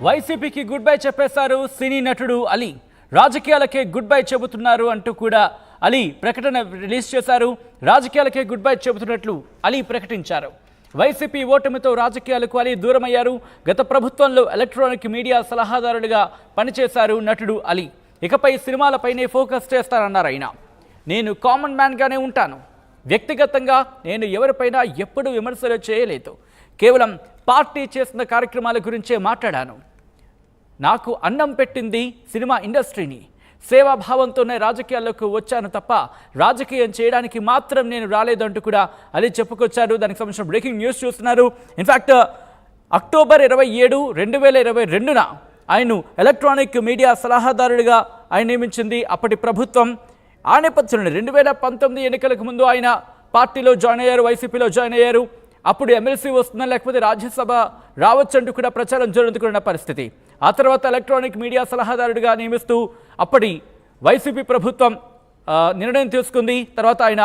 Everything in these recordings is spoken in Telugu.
వైసీపీకి గుడ్ బై చెప్పేశారు సినీ నటుడు అలీ. రాజకీయాలకే గుడ్ బై చెబుతున్నారు అంటూ కూడా అలీ ప్రకటన రిలీజ్ చేశారు. రాజకీయాలకే గుడ్ బై చెబుతున్నట్లు అలీ ప్రకటించారు. వైసీపీ ఓటమితో రాజకీయాలకు అలీ దూరమయ్యారు. గత ప్రభుత్వంలో ఎలక్ట్రానిక్ మీడియా సలహాదారుడిగా పనిచేశారు నటుడు అలీ. ఇకపై సినిమాలపైనే ఫోకస్ చేస్తారన్నారు ఆయన. నేను కామన్ మ్యాన్గానే ఉంటాను. వ్యక్తిగతంగా నేను ఎవరిపైనా ఎప్పుడూ విమర్శలు చేయలేదు. కేవలం పార్టీ చేసిన కార్యక్రమాల గురించే మాట్లాడాను. నాకు అన్నం పెట్టింది సినిమా ఇండస్ట్రీని. సేవాభావంతోనే రాజకీయాల్లోకి వచ్చాను తప్ప రాజకీయం చేయడానికి మాత్రం నేను రాలేదంటూ కూడా అలీ చెప్పుకొచ్చారు. దానికి సంబంధించిన బ్రేకింగ్ న్యూస్ చూస్తున్నారు. ఇన్ఫ్యాక్ట్ అక్టోబర్ 27, 2022న ఆయన ఎలక్ట్రానిక్ మీడియా సలహాదారుడిగా ఆయన నియమించింది అప్పటి ప్రభుత్వం. ఆ నేపథ్యంలో 2019 ఎన్నికలకు ముందు ఆయన పార్టీలో జాయిన్ అయ్యారు, వైసీపీలో జాయిన్ అయ్యారు. అప్పుడు ఎమ్మెల్సీ వస్తుందా లేకపోతే రాజ్యసభ రావచ్చంటూ కూడా ప్రచారం జరుగుతున్న పరిస్థితి. ఆ తర్వాత ఎలక్ట్రానిక్ మీడియా సలహాదారుడిగా నియమిస్తూ అప్పటి వైసీపీ ప్రభుత్వం నిర్ణయం తీసుకుంది. తర్వాత ఆయన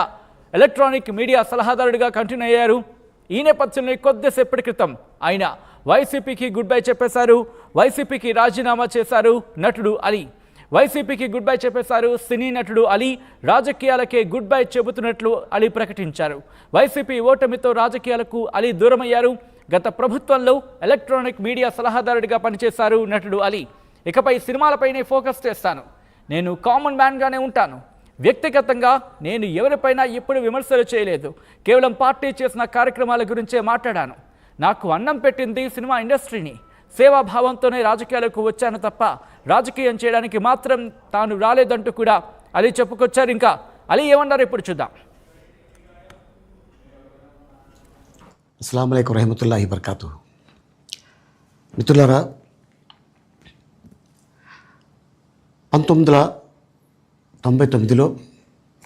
ఎలక్ట్రానిక్ మీడియా సలహాదారుడిగా కంటిన్యూ అయ్యారు. ఈ నేపథ్యంలో కొద్దిసేపటి క్రితం ఆయన వైసీపీకి గుడ్ బై చెప్పేశారు. వైసీపీకి రాజీనామా చేశారు నటుడు అలీ. వైసీపీకి గుడ్ బై చెప్పేశారు సినీ నటుడు అలీ. రాజకీయాలకే గుడ్ బై చెబుతున్నట్లు అలీ ప్రకటించారు. వైసీపీ ఓటమితో రాజకీయాలకు అలీ దూరమయ్యారు. గత ప్రభుత్వంలో ఎలక్ట్రానిక్ మీడియా సలహాదారుడిగా పనిచేశారు నటుడు అలీ. ఇకపై సినిమాలపైనే ఫోకస్ చేస్తాను. నేను కామన్ మ్యాన్గానే ఉంటాను. వ్యక్తిగతంగా నేను ఎవరిపైనా ఎప్పుడు విమర్శలు చేయలేదు. కేవలం పార్టీ చేసిన కార్యక్రమాల గురించే మాట్లాడాను. నాకు అన్నం పెట్టింది సినిమా ఇండస్ట్రీని. సేవాభావంతోనే రాజకీయాలకు వచ్చాను తప్ప రాజకీయం చేయడానికి మాత్రం తాను రాలేదంటూ కూడా అలీ చెప్పుకొచ్చారు. ఇంకా అలీ ఏమన్నారు ఇప్పుడు చూద్దాం. అస్సలాము అలైకుం రహమతుల్లాహి బర్కాతుహు. మిత్రులారా, 1999లో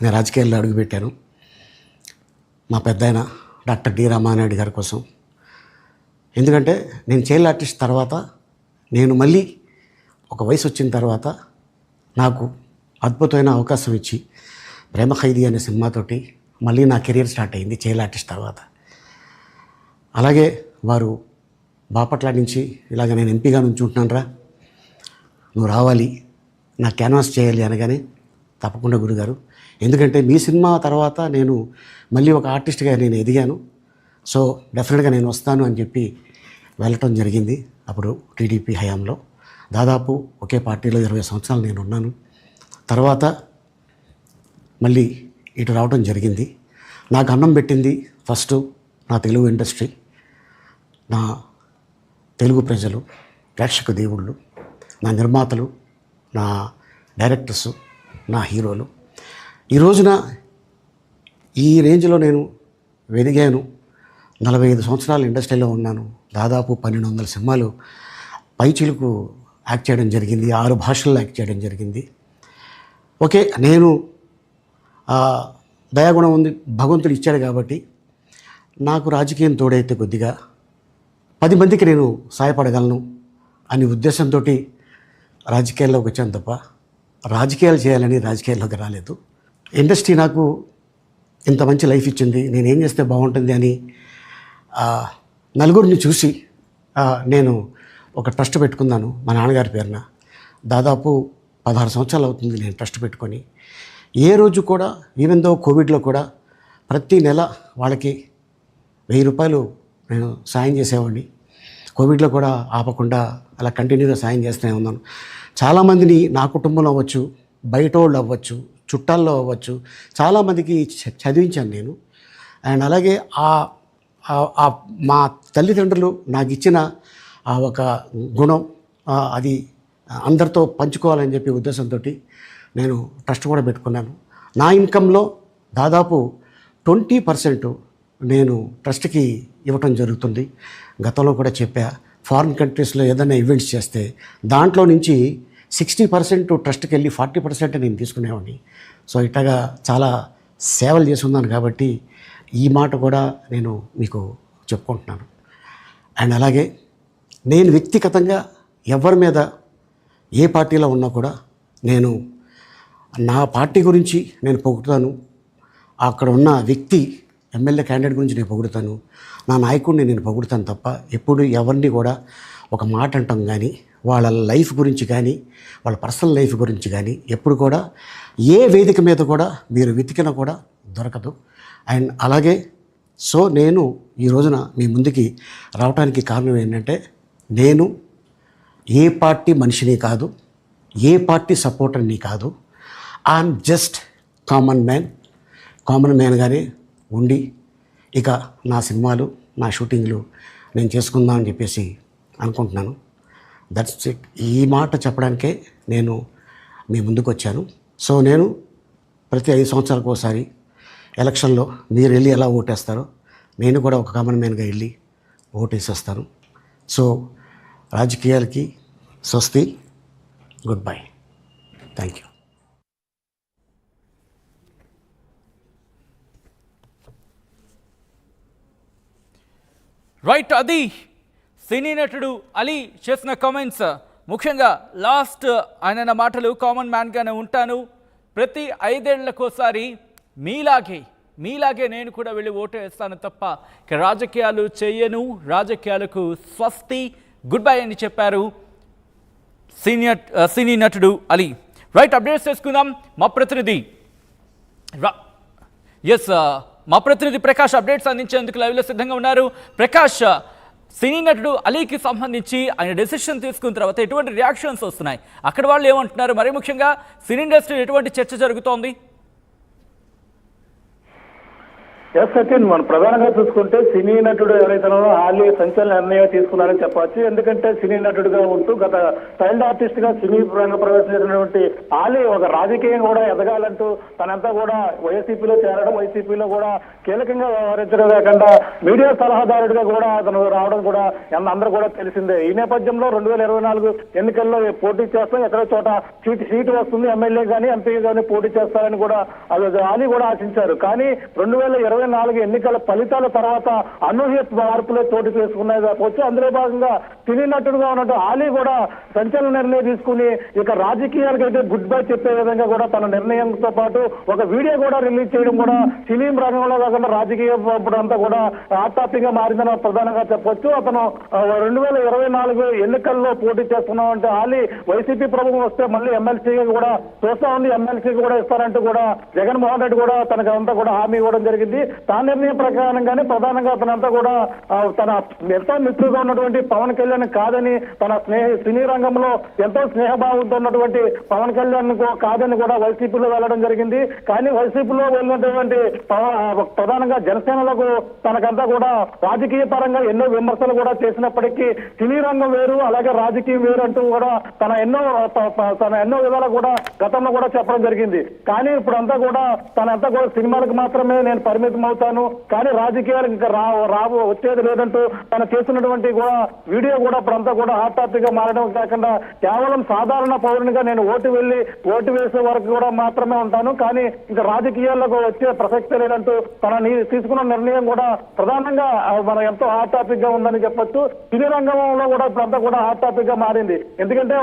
నేను రాజకీయాల్లో అడుగుపెట్టాను. మా పెద్దాయన డాక్టర్ డి రామానాయుడు గారి కోసం. ఎందుకంటే నేను చైల్డ్ ఆర్టిస్ట్ తర్వాత నేను మళ్ళీ ఒక వయసు వచ్చిన తర్వాత నాకు అద్భుతమైన అవకాశం ఇచ్చి ప్రేమ ఖైదీ అనే సినిమాతోటి మళ్ళీ నా కెరీర్ స్టార్ట్ అయింది చైల్డ్ ఆర్టిస్ట్ తర్వాత. అలాగే వారు బాపట్ల నుంచి ఇలాగ నేను ఎంపీగా నుంచుంటున్నాను రా, నువ్వు రావాలి, నా క్యాన్వాస్ చేయాలి అనగానే తప్పకుండా గురుగారు, ఎందుకంటే మీ సినిమా తర్వాత నేను మళ్ళీ ఒక ఆర్టిస్ట్గా నేను ఎదిగాను, సో డెఫినెట్గా నేను వస్తాను అని చెప్పి వెళ్ళటం జరిగింది. అప్పుడు టీడీపీ హయాంలో దాదాపు ఒకే పార్టీలో 20 సంవత్సరాలు నేను ఉన్నాను. తర్వాత మళ్ళీ ఇటు రావడం జరిగింది. నాకు అన్నం పెట్టింది ఫస్ట్ నా తెలుగు ఇండస్ట్రీ, నా తెలుగు ప్రజలు, ప్రేక్షక దేవుళ్ళు, నా నిర్మాతలు, నా డైరెక్టర్సు, నా హీరోలు. ఈ రోజున ఈ రేంజ్లో నేను ఎదిగాను. 45 సంవత్సరాలు ఇండస్ట్రీలో ఉన్నాను. దాదాపు 1200 సినిమాలు పైచిలుకు యాక్ట్ చేయడం జరిగింది. 6 భాషల్లో యాక్ట్ చేయడం జరిగింది. ఓకే, నేను దయాగుణం ఉంది, భగవంతుడు ఇచ్చాడు కాబట్టి నాకు రాజకీయం తోడైతే కొద్దిగా 10 మందికి నేను సహాయపడగలను అనే ఉద్దేశంతో రాజకీయాల్లోకి వచ్చాను తప్ప రాజకీయాలు చేయాలని రాజకీయాల్లోకి రాలేదు. ఇండస్ట్రీ నాకు ఇంత మంచి లైఫ్ ఇచ్చింది, నేనేం చేస్తే బాగుంటుంది అని నలుగురిని చూసి నేను ఒక ట్రస్ట్ పెట్టుకున్నాను మా నాన్నగారి పేరున. దాదాపు 16 సంవత్సరాలు అవుతుంది నేను ట్రస్ట్ పెట్టుకొని. ఏ రోజు కూడా ఈవెన్ దో కోవిడ్లో కూడా ప్రతి నెల వాళ్ళకి 1000 రూపాయలు నేను సాయం చేసేవాడిని. కోవిడ్లో కూడా ఆపకుండా అలా కంటిన్యూగా సాయం చేస్తూనే ఉన్నాను. చాలామందిని నా కుటుంబంలో అవ్వచ్చు, బయట వాళ్ళు అవ్వచ్చు, చుట్టాల్లో అవ్వచ్చు, చాలామందికి చదివించాను నేను. అండ్ అలాగే మా తల్లిదండ్రులు నాకు ఇచ్చిన ఆ ఒక గుణం అది అందరితో పంచుకోవాలని చెప్పి ఉద్దేశంతో నేను ట్రస్ట్ కూడా పెట్టుకున్నాను. నా ఇన్కంలో దాదాపు 20% నేను ట్రస్ట్కి ఇవ్వటం జరుగుతుంది. గతంలో కూడా చెప్పా, ఫారిన్ కంట్రీస్లో ఏదైనా ఈవెంట్స్ చేస్తే దాంట్లో నుంచి 60% ట్రస్ట్కి వెళ్ళి 40% నేను తీసుకునేవాడిని. సో ఇట్లాగా చాలా సేవలు చేసి ఉన్నాను కాబట్టి ఈ మాట కూడా నేను మీకు చెప్పుకుంటున్నాను. అండ్ అలాగే నేను వ్యక్తిగతంగా ఎవరి మీద ఏ పార్టీలో ఉన్నా కూడా నేను నా పార్టీ గురించి నేను పొగుడుతాను. అక్కడ ఉన్న వ్యక్తి ఎమ్మెల్యే క్యాండిడేట్ గురించి నేను పొగుడుతాను, నా నాయకుడిని నేను పొగుడుతాను తప్ప ఎప్పుడు ఎవరిని కూడా ఒక మాట అంటాం కానీ వాళ్ళ లైఫ్ గురించి కానీ వాళ్ళ పర్సనల్ లైఫ్ గురించి కానీ ఎప్పుడు కూడా ఏ వేదిక మీద కూడా మీరు వెతికినా కూడా దొరకదు. అండ్ అలాగే సో నేను ఈ రోజున మీ ముందుకి రావడానికి కారణం ఏంటంటే నేను ఏ పార్టీ మనిషిని కాదు, ఏ పార్టీ సపోర్టర్ని కాదు. ఐఎమ్ జస్ట్ కామన్ మ్యాన్గానే ఉండి ఇక నా సినిమాలు నా షూటింగ్లు నేను చేసుకుందాం అని చెప్పేసి అనుకుంటున్నాను. That's it. ఈ మాట చెప్పడానికే నేను మీ ముందుకు వచ్చాను. సో నేను ప్రతి 5 సంవత్సరాలకు ఒకసారి ఎలక్షన్లో మీరు వెళ్ళి ఎలా ఓటేస్తారో నేను కూడా ఒక కామన్ మ్యాన్గా వెళ్ళి ఓటేసేస్తాను. సో రాజకీయాలకి స్వస్తి, good bye, thank you. Right, అది సినీ నటుడు అలీ చేసిన కామెంట్స్. ముఖ్యంగా లాస్ట్ ఆయన మాటలు, కామన్ మ్యాన్గానే ఉంటాను, ప్రతి 5 ఏళ్లకోసారి మీలాగే నేను కూడా వెళ్ళి ఓటు వేస్తాను తప్ప ఇక రాజకీయాలు చేయను, రాజకీయాలకు స్వస్తి, గుడ్ బై అని చెప్పారు సినీ నటుడు అలీ. రైట్, అప్డేట్స్ చేసుకుందాం. మా ప్రతినిధి ప్రకాష్ అప్డేట్స్ అందించేందుకు లైవ్లో సిద్ధంగా ఉన్నారు. ప్రకాష్, సినీ నటుడు అలీకి సంబంధించి ఆయన డెసిషన్ తీసుకున్న తర్వాత ఎటువంటి రియాక్షన్స్ వస్తున్నాయి, అక్కడ వాళ్ళు ఏమంటున్నారు, మరి ముఖ్యంగా సినీ ఇండస్ట్రీ ఎటువంటి చర్చ జరుగుతోంది? ఎస్ సచిన్, మనం ప్రధానంగా చూసుకుంటే సినీ నటుడు ఎవరైతే ఆలీ సంచలన నిర్ణయం తీసుకున్నారని చెప్పవచ్చు. ఎందుకంటే సినీ నటుడుగా ఉంటూ గత చైల్డ్ ఆర్టిస్ట్ గా సినీ రంగ ప్రవేశించినటువంటి ఆలీ ఒక రాజకీయం కూడా ఎదగాలంటూ తనంతా కూడా వైసీపీలో చేరడం, వైసీపీలో కూడా కీలకంగా వ్యవహరించడం కాకుండా మీడియా సలహాదారుడిగా కూడా అతను రావడం కూడా అందరూ కూడా తెలిసిందే. ఈ నేపథ్యంలో 2024 ఎన్నికల్లో పోటీ చేస్తాం, ఎక్కడో చోట సీటు వస్తుంది, ఎమ్మెల్యే కానీ ఎంపీ కానీ పోటీ చేస్తారని కూడా ఆలీ కూడా ఆశించారు. కానీ 2024 ఎన్నికల ఫలితాల తర్వాత అనూహ్య మార్పులే చోటు చేసుకున్నాయి కావచ్చు. అందులో భాగంగా సినీ నటుడుగా ఉన్నట్టు ఆలీ కూడా సంచలన నిర్ణయం తీసుకుని ఇక రాజకీయాలకు అయితే గుడ్ బై చెప్పే విధంగా కూడా తన నిర్ణయంతో పాటు ఒక వీడియో కూడా రిలీజ్ చేయడం కూడా సినీ రంగంలో కాకుండా రాజకీయ అంతా కూడా హాట్ టాపిక్ గా మారిందని ప్రధానంగా చెప్పొచ్చు. అతను 2024 ఎన్నికల్లో పోటీ చేస్తున్నామంటే ఆలీ వైసీపీ ప్రభుత్వం వస్తే మళ్ళీ ఎమ్మెల్సీగా కూడా చూస్తా ఉంది, ఎమ్మెల్సీకి కూడా ఇస్తారంటూ కూడా జగన్మోహన్ రెడ్డి కూడా తనకు అంతా కూడా హామీ ఇవ్వడం జరిగింది. తన నిర్ణయం ప్రకారంగానే ప్రధానంగా అతనంతా కూడా తన ఎంతో మిత్రుగా ఉన్నటువంటి పవన్ కళ్యాణ్ కాదని, తన సినీ రంగంలో ఎంతో స్నేహభావంతో ఉన్నటువంటి పవన్ కళ్యాణ్ కాదని కూడా వైసీపీలో వెళ్ళడం జరిగింది. కానీ వైసీపీలో వెళ్ళినటువంటి ప్రధానంగా జనసేనలకు తనకంతా కూడా రాజకీయ పరంగా ఎన్నో విమర్శలు కూడా చేసినప్పటికీ సినీ రంగం వేరు, అలాగే రాజకీయం వేరు అంటూ కూడా తన ఎన్నో విధాలు కూడా గతంలో కూడా చెప్పడం జరిగింది. కానీ ఇప్పుడంతా కూడా తనంతా కూడా సినిమాలకు మాత్రమే నేను పరిమితం అవుతాను, కానీ రాజకీయాలకు ఇంకా వచ్చేది లేదంటూ తను చేస్తున్నటువంటి కూడా వీడియో కూడా ఇప్పుడంతా కూడా హాట్ టాపిక్ గా మారడం కాకుండా కేవలం సాధారణ పౌరునిగా నేను ఓటు వేసే వరకు కూడా మాత్రమే ఉంటాను, కానీ ఇంకా రాజకీయాలకు వచ్చే ప్రసక్తి లేదంటూ తన తీసుకున్న నిర్ణయం కూడా ప్రధానంగా మన ఎంతో హాట్ టాపిక్ గా ఉందని చెప్పొచ్చు. సినీ రంగంలో కూడా ఇప్పుడంతా కూడా హాట్ టాపిక్ గా మారింది. ఎందుకంటే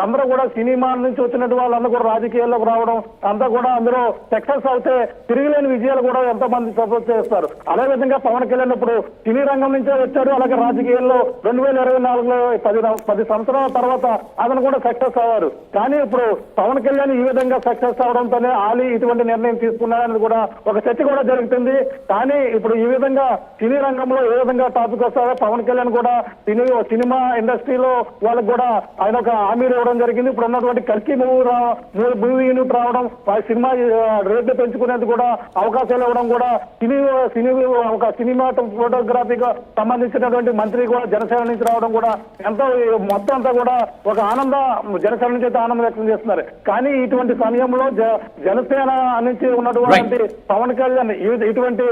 అందరూ కూడా సినిమా నుంచి వచ్చినట్టు వాళ్ళందరూ కూడా రాజకీయాల్లోకి రావడం, అంతా కూడా అందులో సక్సెస్ అవుతే తిరిగిలేని విజయాలు కూడా ఎంతో మంది సపోర్ట్ చేస్తారు. అదే విధంగా పవన్ కళ్యాణ్ ఇప్పుడు సినీ రంగం నుంచే వచ్చాడు, అలాగే రాజకీయాల్లో 2024లో 10 సంవత్సరాల తర్వాత అతను కూడా సక్సెస్ అయ్యారు. కానీ ఇప్పుడు పవన్ కళ్యాణ్ ఈ విధంగా సక్సెస్ అవడంతోనే ఆలీ ఇటువంటి నిర్ణయం తీసుకున్నారని కూడా ఒక చర్చ కూడా జరుగుతుంది. కానీ ఇప్పుడు ఈ విధంగా సినీ రంగంలో ఏ విధంగా టాపిక్ వస్తారో పవన్ కళ్యాణ్ కూడా సినిమా ఇండస్ట్రీలో వాళ్ళకి కూడా ఆయన ఒక హామీలు ఇవ్వడం జరిగింది. ఇప్పుడు ఉన్నటువంటి కల్కి మూవీ యూనిట్ రావడం, సినిమా రేట్లు పెంచుకునేందుకు కూడా అవకాశాలు ఇవ్వడం కూడా ఒక సినిమా ఫోటోగ్రఫీగా సంబంధించినటువంటి మంత్రి కూడా జనసేన నుంచి రావడం కూడా ఎంతో మొత్తం అంతా కూడా ఒక జనసేన నుంచి అయితే ఆనందం వ్యక్తం చేస్తున్నారు. కానీ ఇటువంటి సమయంలో జనసేన నుంచి ఉన్నటువంటి పవన్ కళ్యాణ్ ఇటువంటి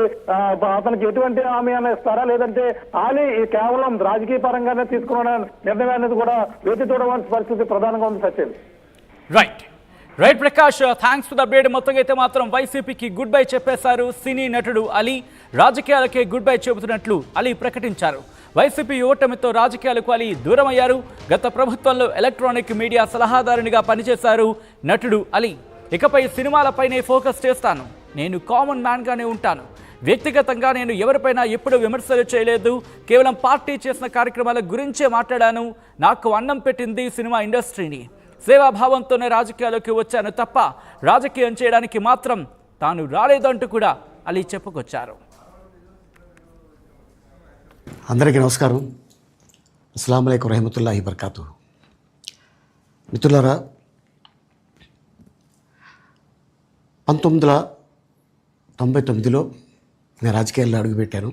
అతనికి ఎటువంటి హామీ అని ఇస్తారా, లేదంటే ఆలీ కేవలం రాజకీయ పరంగానే తీసుకున్న నిర్ణయం అనేది కూడా వేచి చూడవలసిన పరిస్థితి ప్రధానంగా ఉంది Sachin. Right Prakash, thanks for the update. మొత్తంగా అయితే మాత్రం వైసీపీకి గుడ్ బై చెప్పేశారు సినీ నటుడు అలీ. రాజకీయాలకే గుడ్ బై చెబుతున్నట్లు అలీ ప్రకటించారు. వైసీపీ ఓటమితో రాజకీయాలకు అలీ దూరం అయ్యారు. గత ప్రభుత్వంలో ఎలక్ట్రానిక్ మీడియా సలహాదారునిగా పనిచేశారు నటుడు అలీ. ఇకపై సినిమాలపైనే ఫోకస్ చేస్తాను, నేను కామన్ మ్యాన్గానే ఉంటాను, వ్యక్తిగతంగా నేను ఎవరిపైనా ఎప్పుడూ విమర్శలు చేయలేదు. కేవలం పార్టీ చేసిన కార్యక్రమాల గురించే మాట్లాడాను. నాకు అన్నం పెట్టింది సినిమా ఇండస్ట్రీని. సేవాభావంతోనే రాజకీయాల్లోకి వచ్చాను తప్ప రాజకీయం చేయడానికి మాత్రం తాను రాలేదంటూ కూడా అలీ చెప్పుకొచ్చారు. అందరికీ నమస్కారం. అస్సలాము అలైకుం రహమతుల్లాహి బర్కాతు. మిత్రులారా, 1999లో నేను రాజకీయాల్లో అడుగుపెట్టాను.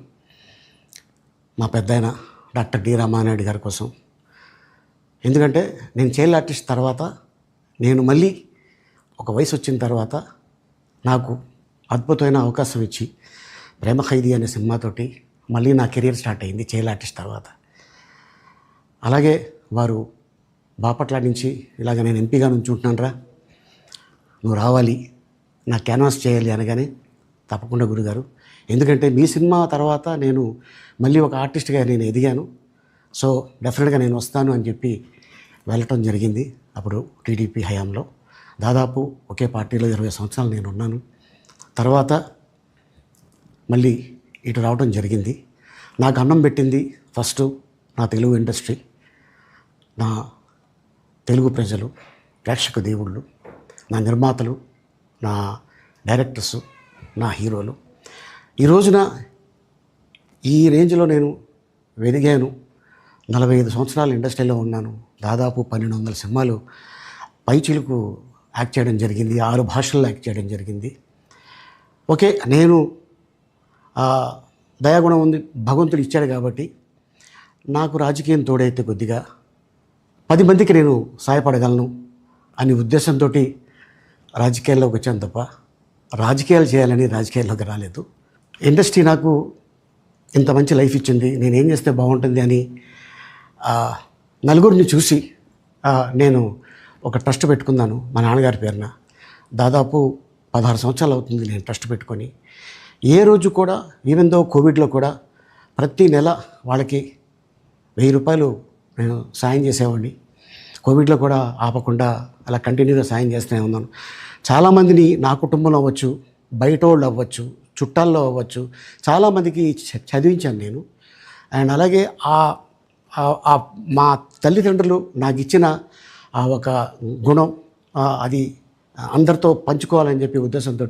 మా పెద్దాయన డాక్టర్ డి రామానాయుడు గారి కోసం. ఎందుకంటే నేను చైల్డ్ ఆర్టిస్ట్ తర్వాత నేను మళ్ళీ ఒక వయసు వచ్చిన తర్వాత నాకు అద్భుతమైన అవకాశం ఇచ్చి ప్రేమ ఖైదీ అనే సినిమాతోటి మళ్ళీ నా కెరీర్ స్టార్ట్ అయింది చైల్డ్ ఆర్టిస్ట్ తర్వాత. అలాగే వారు బాపట్ల నుంచి ఇలాగ నేను ఎంపీగా నుంచుంటున్నాను రా, నువ్వు రావాలి, నా క్యాన్వాస్ చేయాలి అనగానే తప్పకుండా గురుగారు, ఎందుకంటే మీ సినిమా తర్వాత నేను మళ్ళీ ఒక ఆర్టిస్ట్గా నేను ఎదిగాను, సో డెఫినెట్గా నేను వస్తాను అని చెప్పి వెళ్ళటం జరిగింది. అప్పుడు టీడీపీ హయాంలో దాదాపు ఒకే పార్టీలో 20 సంవత్సరాలు నేను ఉన్నాను. తర్వాత మళ్ళీ ఇటు రావడం జరిగింది. నాకు అన్నం పెట్టింది ఫస్ట్ నా తెలుగు ఇండస్ట్రీ, నా తెలుగు ప్రజలు, ప్రేక్షక దేవుళ్ళు, నా నిర్మాతలు, నా డైరెక్టర్సు, నా హీరోలు. ఈ రోజున ఈ రేంజ్లో నేను ఎదిగాను. 45 సంవత్సరాలు ఇండస్ట్రీలో ఉన్నాను. దాదాపు 1200 సినిమాలు పైచిలుకు యాక్ట్ చేయడం జరిగింది. 6 భాషల్లో యాక్ట్ చేయడం జరిగింది. ఓకే, నేను దయాగుణం ఉంది, భగవంతుడు ఇచ్చాడు కాబట్టి నాకు రాజకీయం తోడైతే కొద్దిగా 10 మందికి నేను సహాయపడగలను అనే ఉద్దేశంతో రాజకీయాల్లోకి వచ్చాను తప్ప రాజకీయాలు చేయాలని రాజకీయాల్లోకి రాలేదు. ఇండస్ట్రీ నాకు ఇంత మంచి లైఫ్ ఇచ్చింది, నేనేం చేస్తే బాగుంటుంది అని నలుగురిని చూసి నేను ఒక ట్రస్ట్ పెట్టుకున్నాను మా నాన్నగారి పేరున. దాదాపు 16 సంవత్సరాలు అవుతుంది నేను ట్రస్ట్ పెట్టుకొని. ఏ రోజు కూడా, ఈవెన్ దో కోవిడ్లో కూడా ప్రతి నెల వాళ్ళకి 1000 రూపాయలు నేను సాయం చేసేవాడిని. కోవిడ్లో కూడా ఆపకుండా అలా కంటిన్యూగా సాయం చేస్తూనే ఉన్నాను. చాలామందిని నా కుటుంబంలో అవ్వచ్చు, బయట వాళ్ళు అవ్వచ్చు, చుట్టాల్లో అవ్వచ్చు, చాలామందికి చదివించాను నేను. అండ్ అలాగే మా తల్లిదండ్రులు నాకు ఇచ్చిన ఆ ఒక గుణం అది అందరితో పంచుకోవాలని చెప్పి ఉద్దేశంతో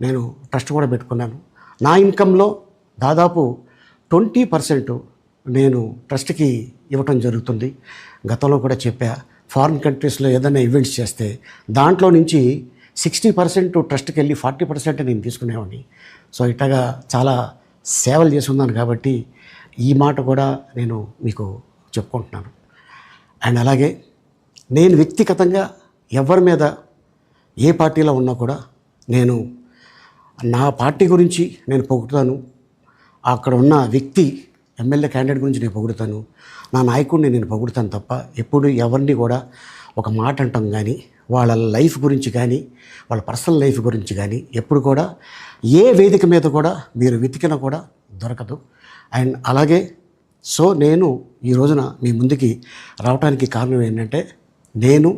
నేను ట్రస్ట్ కూడా పెట్టుకున్నాను. నా ఇన్కంలో దాదాపు 20% నేను ట్రస్ట్కి ఇవ్వటం జరుగుతుంది. గతంలో కూడా చెప్పా, ఫారిన్ కంట్రీస్లో ఏదైనా ఈవెంట్స్ చేస్తే దాంట్లో నుంచి 60% ట్రస్ట్కి వెళ్ళి 40% నేను తీసుకునేవాడిని. సో ఇట్లాగా చాలా సేవలు చేసి ఉన్నాను కాబట్టి ఈ మాట కూడా నేను మీకు చెప్పుకుంటున్నాను. అండ్ అలాగే నేను వ్యక్తిగతంగా ఎవరి మీద ఏ పార్టీలో ఉన్నా కూడా నేను నా పార్టీ గురించి నేను పొగుడుతాను, అక్కడ ఉన్న వ్యక్తి ఎమ్మెల్యే క్యాండిడేట్ గురించి నేను పొగుడుతాను, నా నాయకుడిని నేను పొగుడుతాను తప్ప ఎప్పుడు ఎవరిని కూడా ఒక మాట అంటాం కానీ వాళ్ళ లైఫ్ గురించి కానీ వాళ్ళ పర్సనల్ లైఫ్ గురించి కానీ ఎప్పుడు కూడా ఏ వేదిక మీద కూడా మీరు వెతికినా కూడా దొరకదు. అండ్ అలాగే సో నేను ఈ రోజున మీ ముందుకి రావడానికి కారణం ఏంటంటే నేను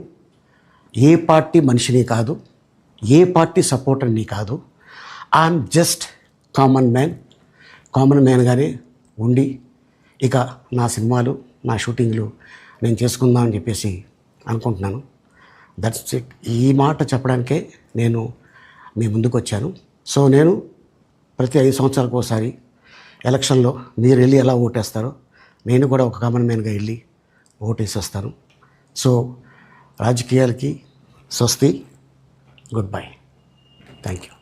ఏ పార్టీ మనిషిని కాదు, ఏ పార్టీ సపోర్టర్ని కాదు. ఐఎమ్ జస్ట్ కామన్ మ్యాన్గానే ఉండి ఇక నా సినిమాలు, నా షూటింగ్లు నేను చేసుకుందాం అని చెప్పేసి అనుకుంటున్నాను. That's it. ఈ మాట చెప్పడానికే నేను మీ ముందుకు వచ్చాను. సో నేను ప్రతి 5 సంవత్సరాలకు ఒకసారి ఎలక్షన్లో మీరు వెళ్ళి ఎలా ఓటేస్తారో నేను కూడా ఒక కామన్ మ్యాన్గా వెళ్ళి ఓటేసి వస్తాను. సో రాజకీయాలకి స్వస్తి, గుడ్ బై, థ్యాంక్ యూ.